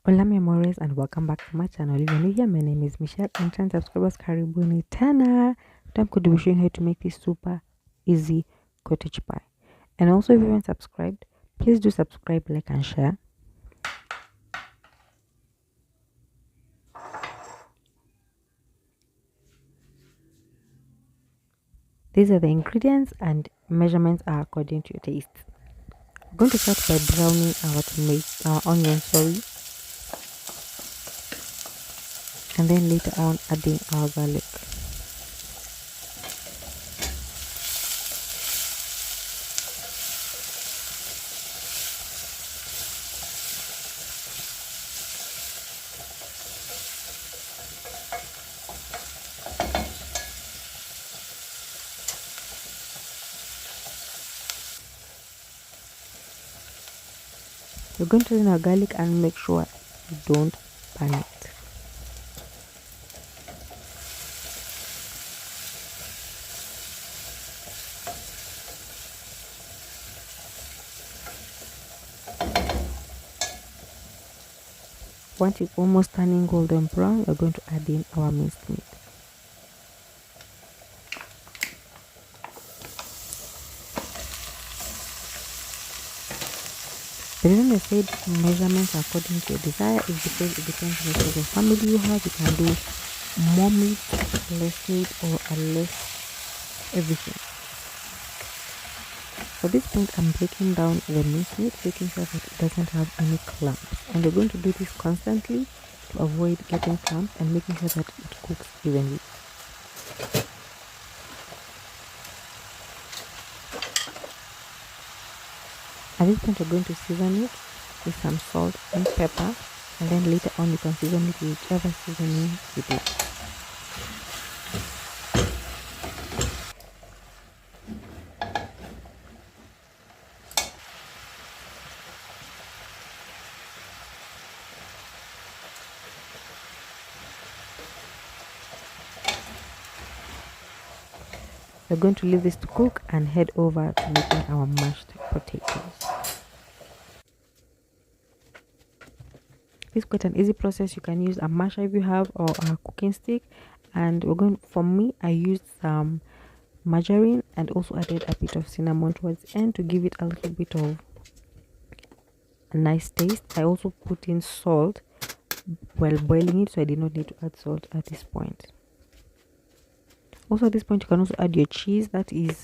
Hola mi amores and welcome back to my channel. If you're new here, my name is Michelle and 10 subscribers karibuni tena. Today I'm going to be showing you how to make this super easy cottage pie. And also if you haven't subscribed, please do subscribe, like and share. These are the ingredients and measurements are according to your taste. We're going to start by browning our onions, and then later on adding our garlic. We're going to season our garlic and make sure you don't burn it. Once it's almost turning golden brown, we're going to add in our minced meat. The reason I said measurements according to your desire is because it depends on the size of family you have. You can do more meat, less meat, or a less everything. For this point, I'm breaking down the minced meat, making sure that it doesn't have any clumps. And you're going to do this constantly to avoid getting clumps and making sure that it cooks evenly. At this point, you're going to season it with some salt and pepper, and then later on you can season it with whichever seasoning you do. We're going to leave this to cook and head over to making our mashed potatoes. It's quite an easy process. You can use a masher if you have, or a cooking stick. And for me, I used some margarine and also added a bit of cinnamon towards the end to give it a little bit of a nice taste. I also put in salt while boiling it, so I did not need to add salt at this point. Also at this point, you can also add your cheese. That is,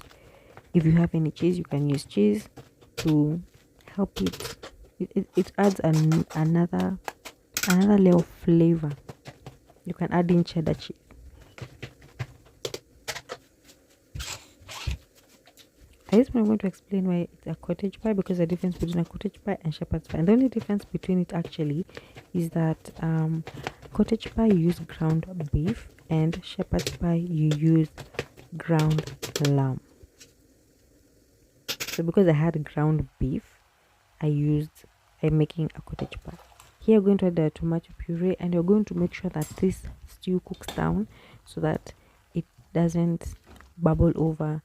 if you have any cheese, you can use cheese to help it. It adds another layer of flavor. You can add in cheddar cheese. At this point, I'm going to explain why it's a cottage pie, because the difference between a cottage pie and shepherd's pie, and the only difference between it actually is that cottage pie you use ground beef and shepherd's pie you use ground lamb. So because I had ground beef, I'm making a cottage pie. Here we're going to add the tomato puree, and you're going to make sure that this stew cooks down so that it doesn't bubble over,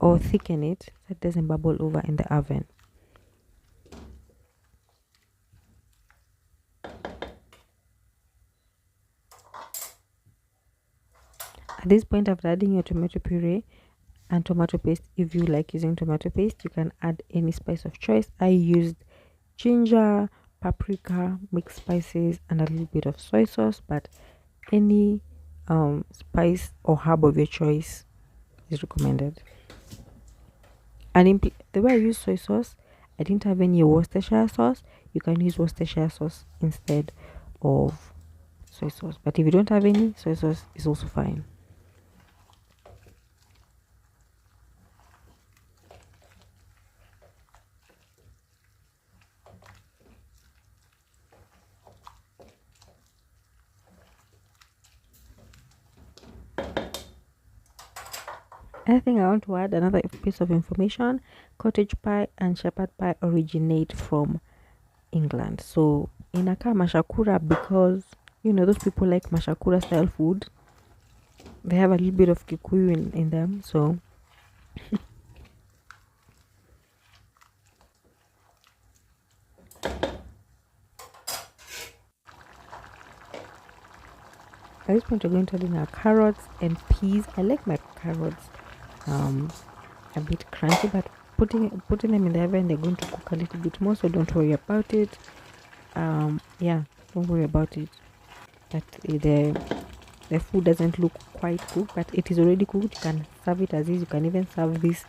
or thicken it so it doesn't bubble over in the oven. At this point, after adding your tomato puree and tomato paste, if you like using tomato paste, you can add any spice of choice. I used ginger, paprika, mixed spices, and a little bit of soy sauce, but any spice or herb of your choice is recommended. And the way I use soy sauce, I didn't have any Worcestershire sauce. You can use Worcestershire sauce instead of soy sauce, but if you don't have any, soy sauce is also fine. I think I want to add another piece of information. Cottage pie and shepherd pie originate from England. So in Aka mashakura, because those people like mashakura style food, they have a little bit of Kikuyu in them. So At this point, we're going to add in our carrots and peas. I like my carrots a bit crunchy, but putting them in the oven, they're going to cook a little bit more, so don't worry about it. Yeah, don't worry about it. That the food doesn't look quite cooked, but it is already cooked. You can serve it as is. You can even serve this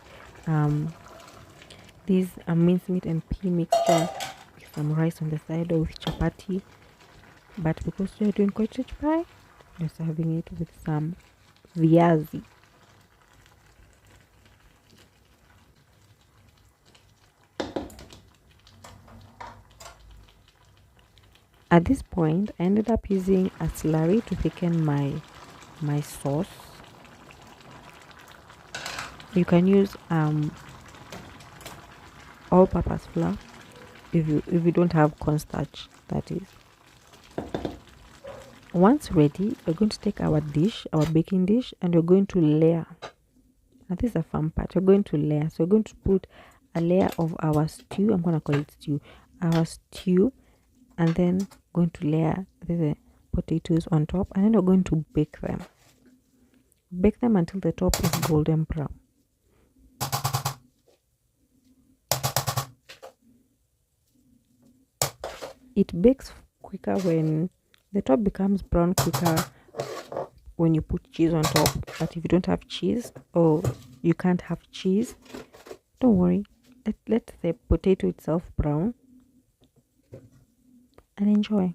mincemeat and pea mixture with some rice on the side or with chapati. But because you're doing cottage pie, you're serving it with some viazi. At this point, I ended up using a slurry to thicken my sauce. You can use all-purpose flour if you don't have cornstarch, that is. Once ready, we're going to take our baking dish, and we're going to layer. Now this is a fun part. We're going to layer. So we're going to put a layer of our stew. I'm going to call it stew. Our stew, and then going to layer the potatoes on top, and then we're going to bake them. Bake them until the top is golden brown. It bakes quicker when the top becomes brown quicker when you put cheese on top. But if you don't have cheese or you can't have cheese, don't worry. Let the potato itself brown and enjoy.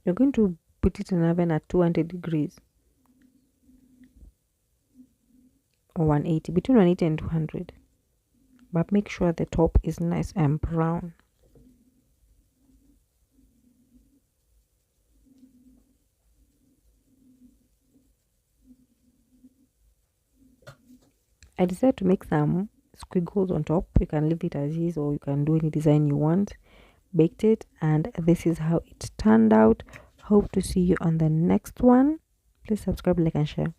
You're going to put it in an oven at 200 degrees or 180, between 180 and 200. But make sure the top is nice and brown. I decided to make some squiggles on top. You can leave it as is or you can do any design you want. Baked it, and this is how it turned out. Hope to see you on the next one. Please subscribe, like, and share.